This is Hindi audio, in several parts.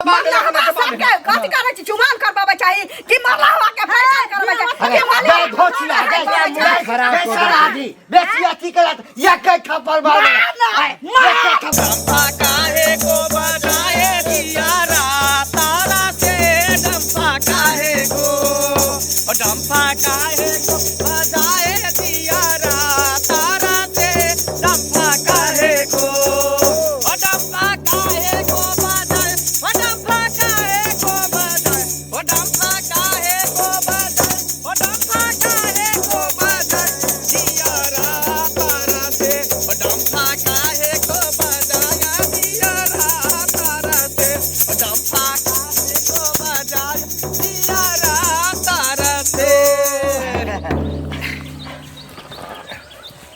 कथि करे छी चुमान करबाबे चाहिए कि मरला हुआ के फैसल करबाबे चाहिए बे घोचिया गए खराब को दी बेसिया की करत या के खपर मार डंफा काहे को बजाए दिया रात तारा से डंफा काहे को बजाए दिया रात तारा से डंफा काहे को डंफा काहे को बजाए डंफा काहे को बजाए डंफा काहे को बजाए डंफा काहे को बजाए दिया रात तारा से डंफा काहे को बजाया दिया रात तारा से डंफा काहे को बजाया दिया रात तारा से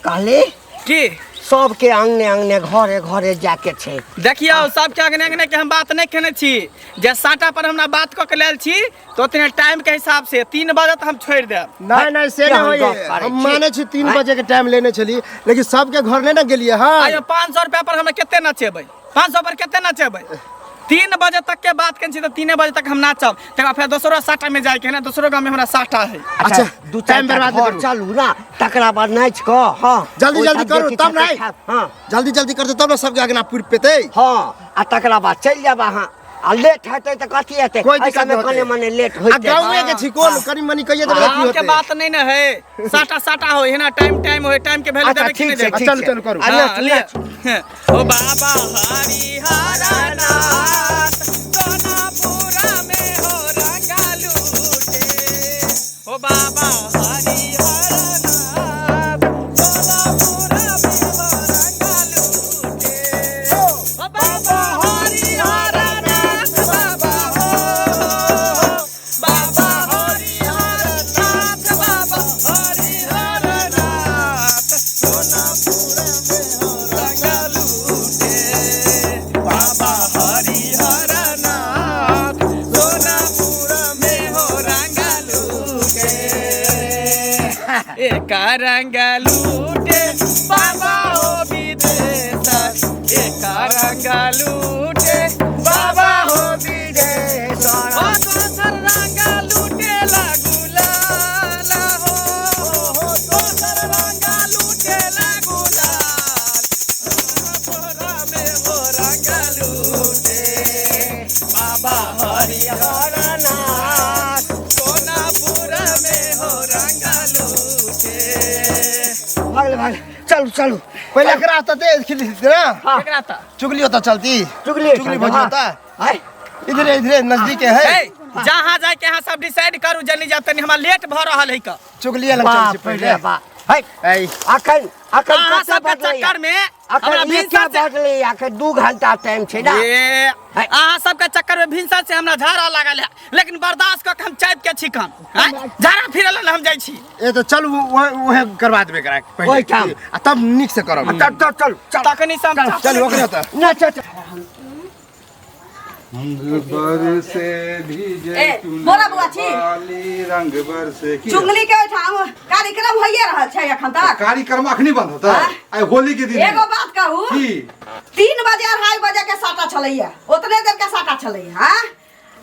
कहले की सबके अंगने अंगने घरे घरे जाके छे देखियो सबके अंगने अंगने के हम बात नहीं कहने छी जे साटा पर हमरा बात क के लेल छी तो उतने टाइम के हिसाब से 3 बजे तक हम छोड़ देब नहीं से नहीं होई हम माने छी 3 बजे के टाइम लेने छली लेकिन सबके घर नहीं ना गेलिए हां आयो 500 रुपया पर हम केते नचेबै 500 पर केते नचेबै 3 बजे तक के बात कन छी तो 3 बजे तक हम नाचब तका फिर दोसरो साटा में जाय के ना दोसरो गांव में हमरा साटा है अच्छा दू टाइम बर्बाद कर चलू ना तकरा बाद नाच क हां जल्दी जल्दी करू तब नहीं हां जल्दी जल्दी करते तब ना सबके आगे पुर पेते हां आ तकरा बाद चल जाबा हां आ लेट हेतै त कथि हेतै कोई दिक्कत नहीं कने मने लेट होई गांव में के छी कोन करी मनी कहिए त की होते के बात नहीं ना है साटा हो है ना टाइम होय टाइम के वैल्यू देबे कि नहीं देबे चल करू ओ बाबा हरिहरा नाथ सोनापुरा में हो रंगा लूटे ओ बाबा हरिहरा नाथ सोनापुरा में हो रंगा लूटे ओ बाबा हरिहरा नाथ बाबा हरिहरा नाथ बाबा हरिहरा नाथ सोनापुरा में हो रंगा लूटे बाबा हरिहरा नाथ सोनापुरा में हो रंगा लूटे एक रंगा लूटे बाबा हो विदेश एक रंगा लूटे बाबा हो विदेश दोसर रंगा लूटे लागुलाल हो दोसर रंगा लूटे लागुलाल सोनापुरा में हो रंगा लूटे बाबा हरिहरा नाथ सोनापुरा में हो रंगा लूटे भाग चलू पहले करा तो दे खिली ना केकरा ता चुगली होता चलती चुगली भजी होता हाय इधर नजदीक है जहाँ जाए के यहाँ सब डिसाइड करू जल्दी जाब तनी हमरा लेट भ रहल है का चुगली लग चल पहले हाय अखन अहाँ सबके चक्कर में हमरा भिनसर से बदले आके 2 घंटा टाइम छे ना अहाँ सबके चक्कर में भिनसर से हमरा झाड़ा लागल है लेकिन बर्दाश्त क के हम चाप के छिकन झाड़ा फिरल हम जाय छी ए तो चल वहे करवा देबे करा ओइ काम आ तब निक से करब चल तखनी से हम चल ओकरे त ना चल बरसे भीजे बोला बुआ छी काली रंग बरसे की चुगली के ठाम कार्यक्रम होइए रहल छै एखन तक कार्यक्रम अखनी बंद होता आइ होली के दिन एगो बात कहू की 3 बजे 2:30 बजे के साटा चलैया उतने देर के साटा चलैया हां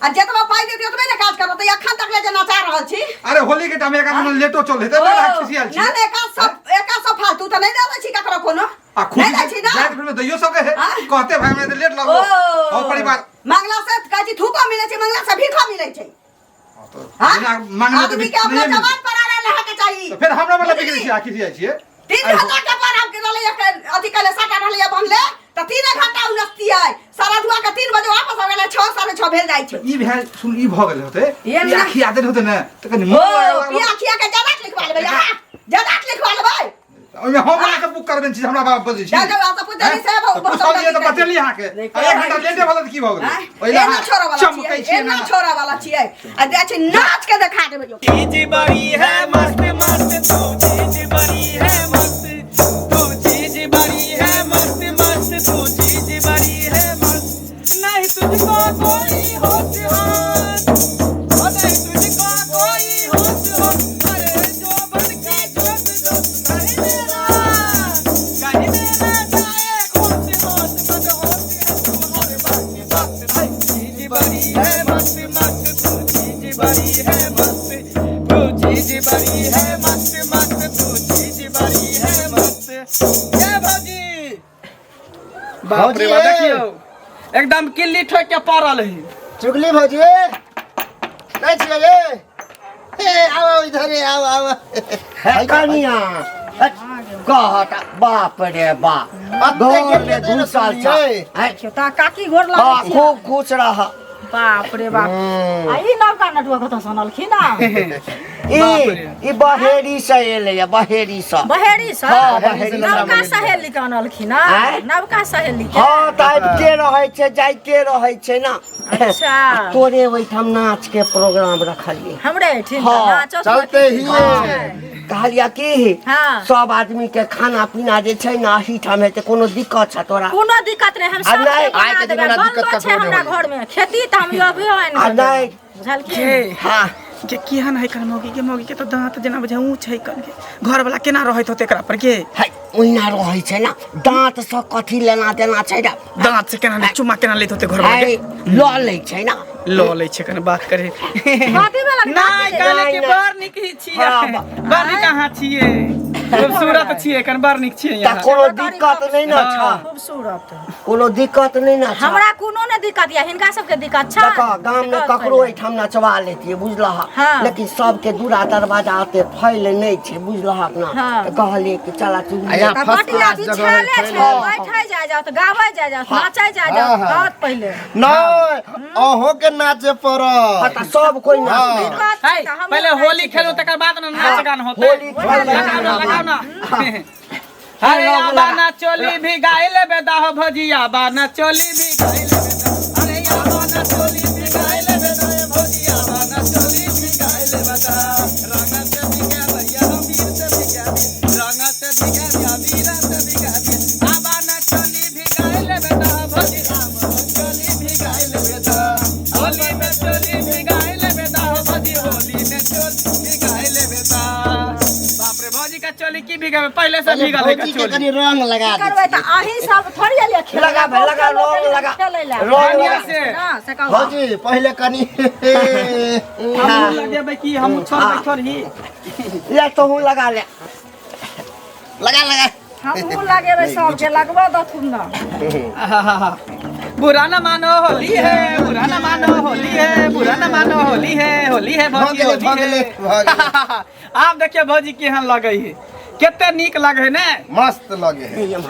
आ जेतबा पाई देती ओतबे ने काज करब त एखन तक ले जे नचा रहल छी अरे होली के टाइम एका दिन लेटो चल हेते बड़ा खुशियाल छी ना एका सब फालतू त नहीं देबै छी ककरो कोनो आ खुशी नहीं दै छी ना जात फिर में दैयो सब है कहते भाई मैं लेट लगो और परिवार मंगला से कहै छी थूको मिलै छै मंगला से भीखो मिलै छै हां मांगने आदमी के अपना जवान पर आ रहे के चाहिए तो फिर हमरा वाला बिगड़ी छी आखिर जाय छिए 3 घंटा के पर हम के रहले अथी कले साटा रहले बनले त 3 घंटा उनस्ती आइ सारा दुआ के 3 बजे वापस आ गेले 6 6:30 भेल जाय छै ई भेल सुन ई भ गेल होते ये ई आखी आदत होते ना त कनी ओ ई आखिया के जदात लिखवा लेबै जदात लिखवा लेबै ओमे हम वाला के बुक कर देन छी हमरा बाप बजै छी जा आ त पुतली से बहुत ये तो बतेली यहां के 1 घंटा लेटे वाला की भ गेल ओइला छोरा वाला छियै एना छोरा वाला छियै आ दे छै नाच के देखा देबै चीज बड़ी है मस्त मस्त तू चीज बड़ी है मस्त तू चीज बड़ी है मस्त मस्त तू चीज बड़ी है मस्त नहीं तुझको कोई होश हो नहीं तुझको कोई होश हो अरे जो बन के जोत जोत नहीं मेरा कहीं मेरा जाए होश होश बद होश है तुम्हारे बाकी बात नहीं चीज बड़ी है मस्त मस्त तू चीज बड़ी है मस्त तू चीज बड़ी है मस्त मस्त तू चीज बड़ी है मस्त ये भौजी बाप रे बाप देखियो एकदम किल्ली ठोक के पड़ल है चुगली भौजी नहीं छिए हे आओ इधर आओ आओ कनिया कहता बाप रे बाप घर में घुसल छ ता काकी गोर हाँ लागै छी खूब खुश रह बाप रे बाप आ ई नवका नटुआ कत सनलखिन आ ई बहेरी से एले या बहेरी से बहेरी स हाँ, बहेरी स। नवका सहेली के अनलखिन आ आँय? नवका सहेली के हाँ त आबिते रहै छै जाइते रहै छै ना अच्छा तोरे ओहिठाम नाच के प्रोग्राम रखलिए हमरे ठीक हाँ, नाचो चलते ही कहलिया की हाँ सब आदमी के खाना पीना जे छै ना हीठाम हेतै कोनो दिक्कत छ तोरा कोनो दिक्कत नहीं हम आ सब नहीं, बना आइ के देबै दिनमे बंद दिक्कत छै हमरा घर में खेती त हम अभी आइन आ नहीं बुझलखिन हाँ के किहन है कर मौगी के तो दांत जेना बुझा ऊंच है कर के घर वाला केना रहत होते एकरा पर के है ओहिना रहै छै ना दाँत से कथी लेना देना छै ना दांत से केना चुमा केना लेत होते घर वाला है के लऽ लै छै ना लो ले छै कने बात करे बाती वाला नहीं कहले नहीं, कि नहीं। बार निक ही छिए हाँ, बार निक कहां छिए खूबसूरत छिए कने बार निक छिए त यहाँ कोनो दिक्कत नहीं ना छ खूबसूरत कोनो दिक्कत नहीं ना छ हमरा कोनो ने दिक्कत या हिनका सबके दिक्कत छ देखा गांव में ककरो एठाम नचवा लेतिए बुझलह हाँ। लेकिन सबके दूरा दरवाजा आते फैल नहीं छै बुझलह ना हाँ। त कहलिए कि चला तू आया त फर्स्ट बटिया क्लास जगह बिछाले छै हाँ। बैठै जाय जाओ त गाबै जाय जाओ नाचै जाय जाओ हाँ, हाँ। बहुत पहले नहीं अहो के नाचे पर त सब कोई नाच हाँ। दिक्कत छै है त हम पहले होली खेलो तकर बाद ना नाच गान होते होली खेलो। लगाओ ना अरे बाना चोली भी गाय ले बेदा हो भजिया बाना चोली भी गाय ले बेदा अरे बाना चोली भी गाय ले बेदा हो भजिया बाना चोली भी गाय ले बेदा रंग से भी गया भैया वीर से भी गया रंग से भी गया वीर से भी गया बाना चोली भी गाय ले बेदा हो भजिया बाना चोली भी गाय ले बेदा होली में चोली भी गाय ले बेदा हो भजी होली में चोली भी गाय ले बेदा बाप रे भौजी का चोली की भीगा पहले से भीगा लेगा भौजी के चोली कनी रंग लगा दे करबै त अही सब थोड़ी एलिए खेले लगा भाई, लगा, रंग लगा। खेलै ला रंग बढ़िया लगा। से ना से कहू भौजी पहले कनी हम लगे भाई कि हम छोड़ ही ले तो हूं लगा ले लगा लगा हमहू लगेबै सबके लगबो दथुन ना बुरा न मानो होली है बुरा न मानो होली है बुरा न मानो होली है भौजी भगले, होली है आप देखिए भौजी केहन लगे है केते नीक लगे है ने मस्त लगे है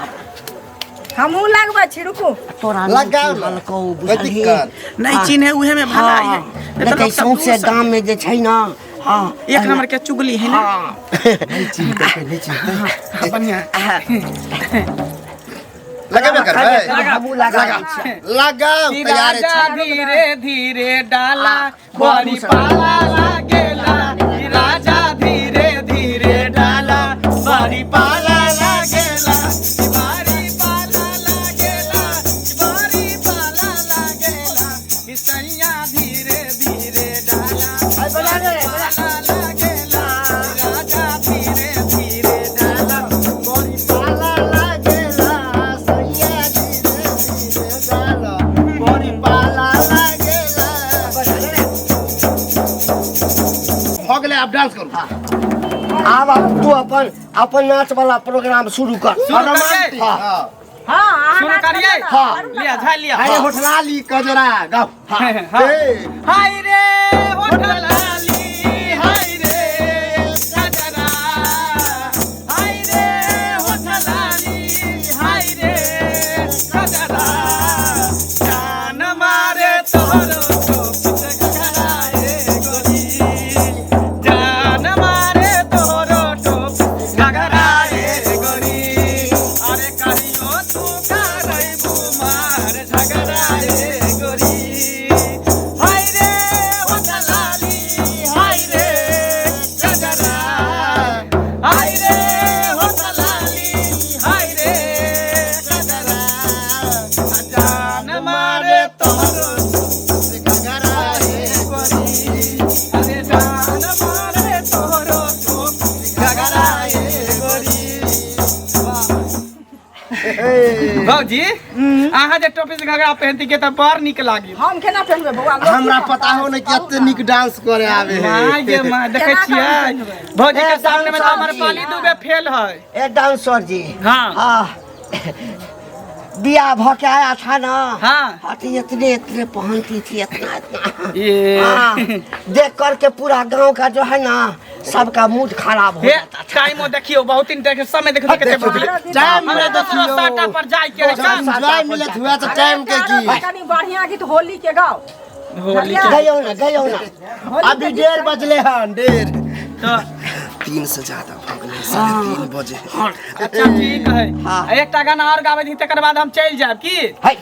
हमहू लगबै छी रुकू तोरा लगाओ ना। को कोई बुझलिए दिक्कत नहीं चिन्हे उहे में भला है लेकिन सौंसे गांव में जे छै ना हाँ एक नंबर के चुगली है ना हाँ बढ़िया लगाबे करबै हमहू लगा लगाओ तैयार राजा है धीरे धीरे डाला बड़ी पाला लागेला राजा धीरे धीरे डाला बड़ी पाला लागेला बड़ी पाला लागेला बड़ी पाला लागेला सैया धीरे धीरे डाला पाला लागेला राजा धीरे धीरे डाला बड़ी पाला लागेला सैया धीरे धीरे डाला बड़ी पाला लागेला भगले आप डांस करू अब तू अपन नाच वाला प्रोग्राम शुरू कर शुरू करिए हां हां शुरू करिए हाँ। लिया झाल लिया अरे होठलाली कजरा गाओ हाय ए, रे होठलाली हाय रे कजरा हाय रे होठलाली हाय रे कजरा जान मारे तोरो टोप घघराए गोरी जान मारे तोरो टोप घघराए गोरी अरे कहियो तू करई बुमार झगड़ाए गोरी हाय रे होठलाली हाय रे कजरा हाय रे होठलाली हाय रे कजरा जान मारे तोरो घघराए गोरी अरे जान मारे तोरो घघराए गोरी भौजी अहाँ जे टोपी से घाघरा पहनती के त बड़ निक लागी। हम केना पहनबे बौआ हमरा पता हो नहीं कितने निक डांस करे आवे है मां गे मां देखे छियै भौजी के सामने में हमर पाली दुबे फेल है। ए डांसर जी हां हाँ बिया भ के आया था ना हां हटी इतने इतने पहनती थी इतना इतना ये हाँ, देख करके पूरा गांव का जो है ना सबका मूड खराब हो हे जाता था। टाइम देखियो बहुत दिन देखे समय देखे कितने बदले टाइम हमरा दूसरा साटा पर जाय के एंजॉय मिलत हुआ तो टाइम के की कनी बढ़िया गीत होली के गाओ। होली गयो ना अभी 1:30 बजले हन 1:30 तो 3 से ज्यादा हो गए 3:30 बजे अच्छा ठीक है एकटा गाना और गावे दी तकर बाद हम चल जाब की है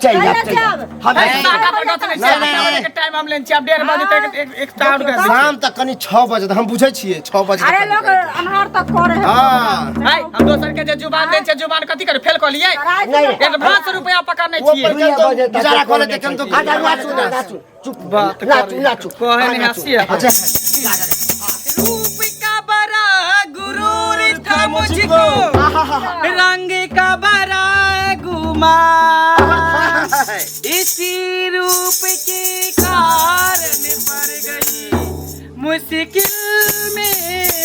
चल चल जा जाब। हम साटा पर गत नहीं नहीं। के टाइम हम लेन छी अब 1:30 बजे तक एक टाउन कर शाम तक कनी 6 बजे हम बुझे छिए 6 बजे अरे लोग अनहार तक करे है। हां है हम दोसर के जे जुबान दे छै जुबान कथि कर फेल क लिए नहीं। एडवांस रुपया पकड़ने वो छिए पर गुजारा करे देखन तो आजा नाचू चुप बात नाचू कहे नहीं हंसी है अच्छा रूप का बड़ा गुरूर था मुझको रंग का बड़ा गुमान इसी रूप के कारण पड़ गई मुश्किल में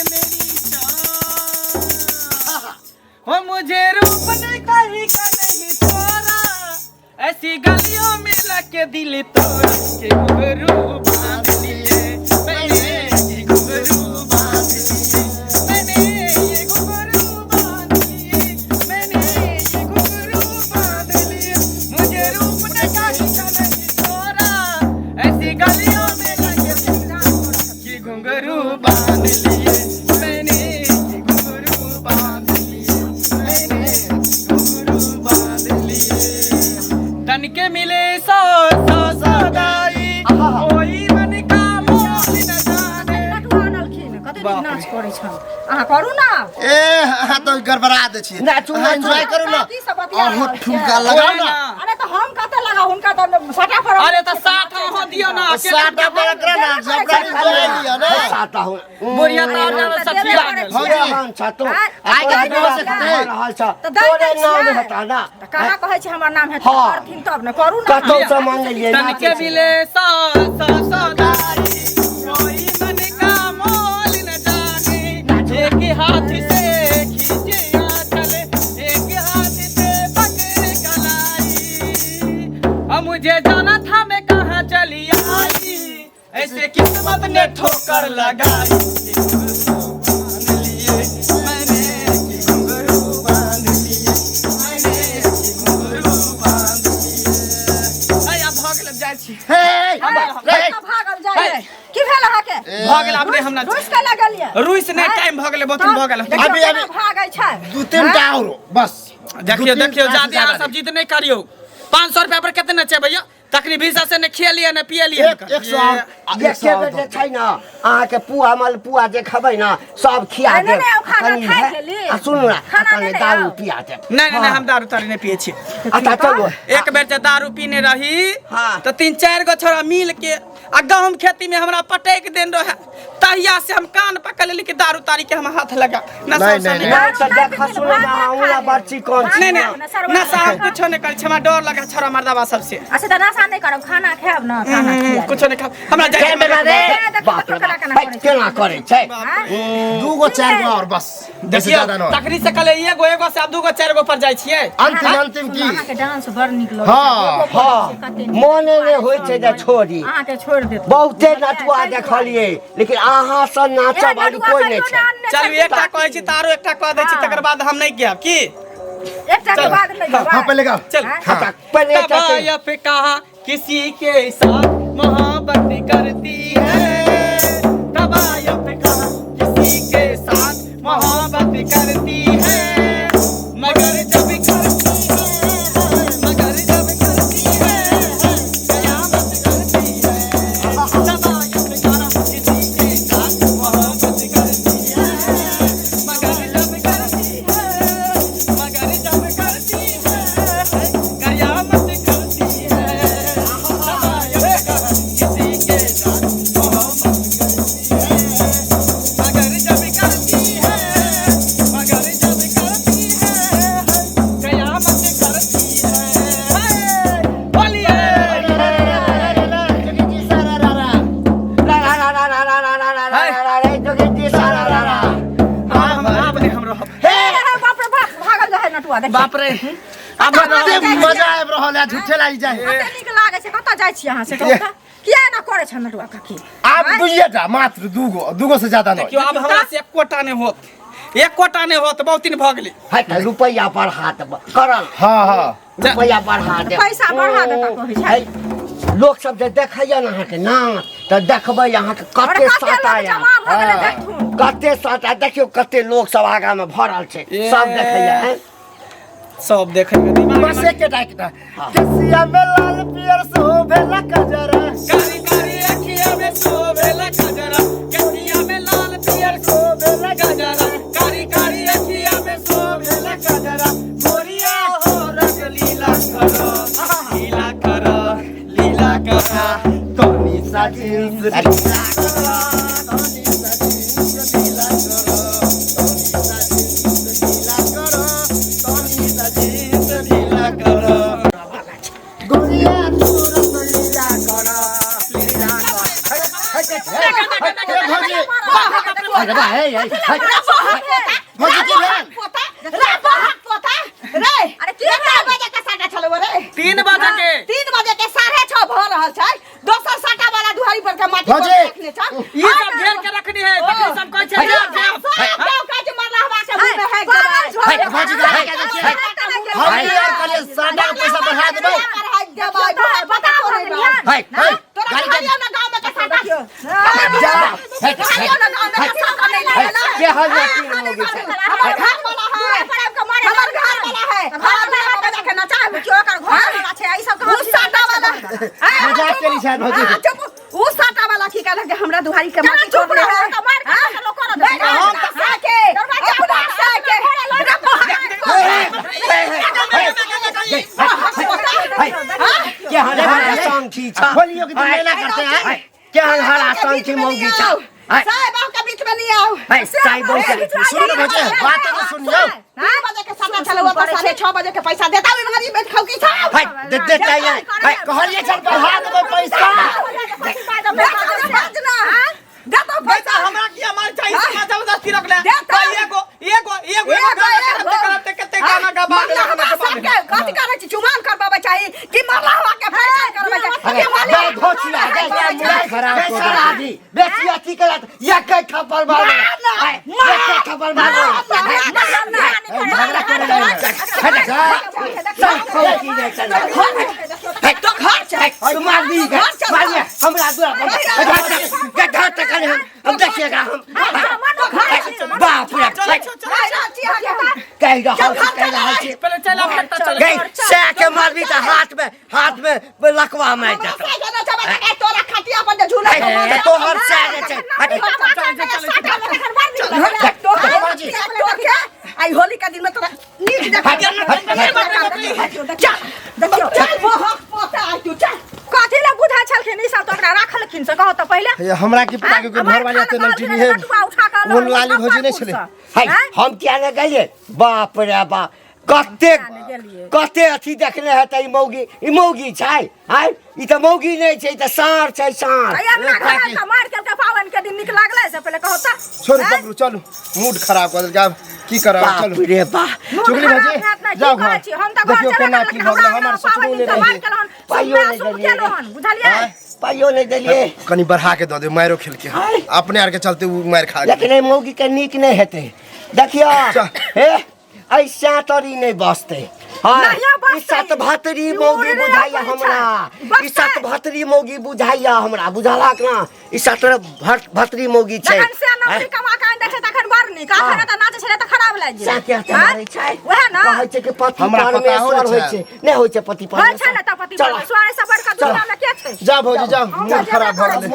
मेरी जान हो मुझे रूप ने कहीं का नहीं छोड़ा ऐसी गलियों में लग दिल तोड़ के घुंघरू बांध लिए मैंने ये घुंघरू बांध लिए मैंने ये घुंघरू बांध लिए मैंने ये घुंघरू बांध लिए मुझे रूप ने कहीं का नहीं छोड़ा ऐसी गलियों में लग के घुंघरू बांध लिए मैंने ये घुंघरू बांध लिए मैंने घुंघरू बांध लिए धन के मिले सौ सौदाई कोई मन का मोल न जाने नटुआ नलखिन कते दिन नाच करे छ अहाँ करू ना। ए हां तो गड़बड़ा दे छी नाचू, एंजॉय करू ना की सब बतिया और रहल ठुमका छियै। लगाओ ना अरे तो हम कते लगा हुनका तो सटा पर अरे तो साथ हो दियो ना साटा पर करे ना जबरा एंजॉय लिया ना आता हूं बुढ़िया तार ना सखिया भौजी हम छ तो आइ के दिन से रहल छ तो दई तोरे दै नाम छियै। हटा ना त कहाँ कहै छै हमर नाम है हाँ। करथिन तब न करू ना। कतौ से मांग लिए धन के मिले सौ सौदाई कोई मन का मोल न जाने एक हाथ से खींचे आंचल एक हाथ से पकड़ कलाई अब मुझे जाना था मैं कहाँ चली आई ऐसे किस्मत ने ठोकर लगाई बांध लिए मैंने कि घुंघरू बांध लिए मैंने कि घुंघरू बांध लिए आया भाग लग जाय छी हे कतऽ भागल जाय की भेल अहाँ के भाग गेल अपने हम ना रुस के लगलिए रुइस ने टाइम भ गेलै बहुत भ गेल अभी भागै छै 2-3 टा और बस देखियो देखियो जादे आर सब जीत नहीं करियो 500 रुपया पर कितने छै भैया तकनी 20 से ने खेलिए ने पियलिए ये के जे छै ना अहाँ के पुआ मल पुआ जे खबै ना सब खिया नहीं, दे नहीं, अब खाना खाइ गेली। सुन ना खाना कने नहीं, दारू आओ। पिया दे नहीं नहीं हम दारू तारी नहीं पिए छी अच्छा चलो एक बेर जे दारू पीने रही हाँ। तो 3-4 गो छोरा मिल के आ गहूम खेती में हमरा पटक देन रहे तहिया से हम कान पकड़ लेली कि दारू तारी के हम हाथ लगा नशा नहीं, नहीं, ना तो देखा सुन ना हमरा बच्ची कौन छी नहीं नहीं नशा हम कुछ नहीं कर हमरा डर लगा छोरा मर्दावा सबसे अच्छा त नशा नहीं करब खाना खायब ना खाना खिया कुछ नहीं खा हमरा जाके कैमरा रे देखो बाप तो रे केना बाप करै छै। केना करे छै 2-4 गो और बस जैसे देखियो ज्यादा ना तकरी से कले एगो से अब 2-4 गो पर जाय छियै अंतिम की अहाँ के डांस बड़ नीक लगै हाँ, हां मोने ने होय छै जे छोड़ी अहाँ के छोड़ देत बहुते नचुआ देखलिए लेकिन अहाँ से नाचब वाली कोई नहीं छै चलू एकटा कहै छी तारो एकटा कह दै छी तकर बाद हम नहीं गयब की एकटा के बाद नहीं हां पहले गाओ चल अच्छा पहले एकटा तबायफ कहा किसी के साथ मोहब्बत करती है तबायफ कहा किसी के साथ मोहब्बत करती है मगर जब करती है मगर जब करती है कयामत करती है तबायफ कहा किसी के साथ मोहब्बत करती है मगर जब करती है मगर जब करती है कयामत करती है तबायफ कहा किसी के साथ मोहब्बत करती है मगर जब करती है मगर जब देखिए बाप रे अब कते मजा आबि रहल है झूठे लागि जाए कते नीक लागे छै कतऽ जाइ छी अहाँ से कहू तऽ किया ना करे छ नटुआ काकी आप दुइटा मात्र दूगो से ज्यादा नहीं क्यों अब हमरा से 1 कोटा नहीं होत 1 कोटा नहीं होत बहुत दिन भ गेली है त रुपैया बढ़ा दे करल हाँ हाँ रुपैया बढ़ा दे पैसा बढ़ा देता कहै छै है लोग सब जे देखैया ना के नाच त देखबै अहाँ के कते साटा या कते साटा देखियो कते लोग सब आगा में भरल छै सब देखैया हैं सब देखेंगे दिमाग बस एक एकटा कसिया में लाल पियर शोभेला कजरा कारी कारी अखिया में शोभेला गजरा कसिया में लाल पियर शोभेला गजरा कारी कारी अखिया में शोभेला गजरा गोरिया हो रंग लीला करो लीला करो लीला करो तोनी सा जींस लीला करो तोनी सा जींस लीला करो तोनी सा जींस लीला करो तोनी सा जींस लीला करो गोरिया तू रस लीला करो लीला करो भौजी अरे बा हे भौजी की भेल रे बहुत पोता रे अरे की बजे के साटा चलो रे 3 बजे के 3 बजे के 6:30 भ रहल छै दोसर साटा वाला दुहारी पर के माटी पर भौजी। रखने छ ये सब घेर के रखनी है तकरी सब कहै छै सब काज मरला हवा के मुंह में है भौजी का है हम यार कल सादा के पैसा बढ़ा देबै पता है तोरा गाड़ी ना गांव में के साटा जा है ना गांव में के साटा नहीं लेना के हल होगी छै हमर घर वाला है हमर घर वाला है घर में देखे ना चाहे क्यों कर घर वाला छै ई सब उस साटा वाला मजाक करी शायद भौजी चुप उस साटा वाला की कहला कि हमरा दुहारी के माटी चुप रह तो मार के लोग कर दे हम तो साके अपना साके के हल सांखी छ होलियों की मेला करते हैं के हल सांखी मौगी छ साहब आपका बीच में नहीं आओ है साई बोल सुनो भौजी बात तो सुनियो 3 बजे के साटा चलो वो 6:30 बजे के पैसा देता हुई हमारी बैठ खाऊ की था है दे चाहिए है कहलिए चल बढ़ा देबै पैसा पैसा हमरा की हमार चाहिए समाज जबरदस्ती रख ले एगो करते कते गाना गा कथि करे छी चुमान करबाबे चाही कि मरला हुआ के पैसा करबे चाही अरे भोचिया गया खराब को दादी बेसी अथी करत या के खबर मारो है के खबर मारो झगड़ा करे सब खोकी दे चल है तो घर है तुम्हार दी मारिया हमरा दूर गड्ढा तक हम देखिएगा हम बाप रे कह रहा है पहले चल अब चल गई से के मारबी त हाथ में लकवा में जाता तोरा खटिया पर झूला तो हर से आई होली का दिन में तोरा नीच देखियो चल वो हक पोता आई तू चल कथि ला बुझा छलखिन ई सब तो ओकरा राखलखिन से कहो तो पहले हमरा की पता के घर वाले ते नमकीन है वो लाली भौजी नहीं छले है हम क्या न गइए बाप रे बाप कते अथी देखले है त ई मौगी छै है ई त मौगी नहीं छै त सार छै सार मार के पावन के दिन निक लागले से पहले कहो त छोड़ बबलू चलो मूड खराब कर देलका की करब चलो बाप रे बा चुगली भौजी जाओ घर देखियो केना की भगला हमर ससुरो ने रही पाइयो नहीं देलिए बुझलिए पाइयो नहीं देलिए कनी बढ़ा के द दे मारो खेल के अपने आर के चलते वो मार खा लेकिन ए मौगी के नीक नहीं हेते देखियो हे ऐसा तरी नहीं बसते हां सत भातरी मौगी बुझाइया हमरा ई सत भातरी मौगी बुझाइया हमरा बुझाला ना ई सत भातरी मौगी छै जखन से नौकरी कमा के देखे तखन बर नी का करे त नाचे छले त खराब लाग सा गेल के मारे छै ओहे ना कहै छै कि पति हमरा पता परमेश्वर होय छै नहीं होय छै पति होय छै परमेश्वर ना त पति परमेश्वर सब बड़का दुनिया में के छै जा भौजी जा मूड खराब भ गेलै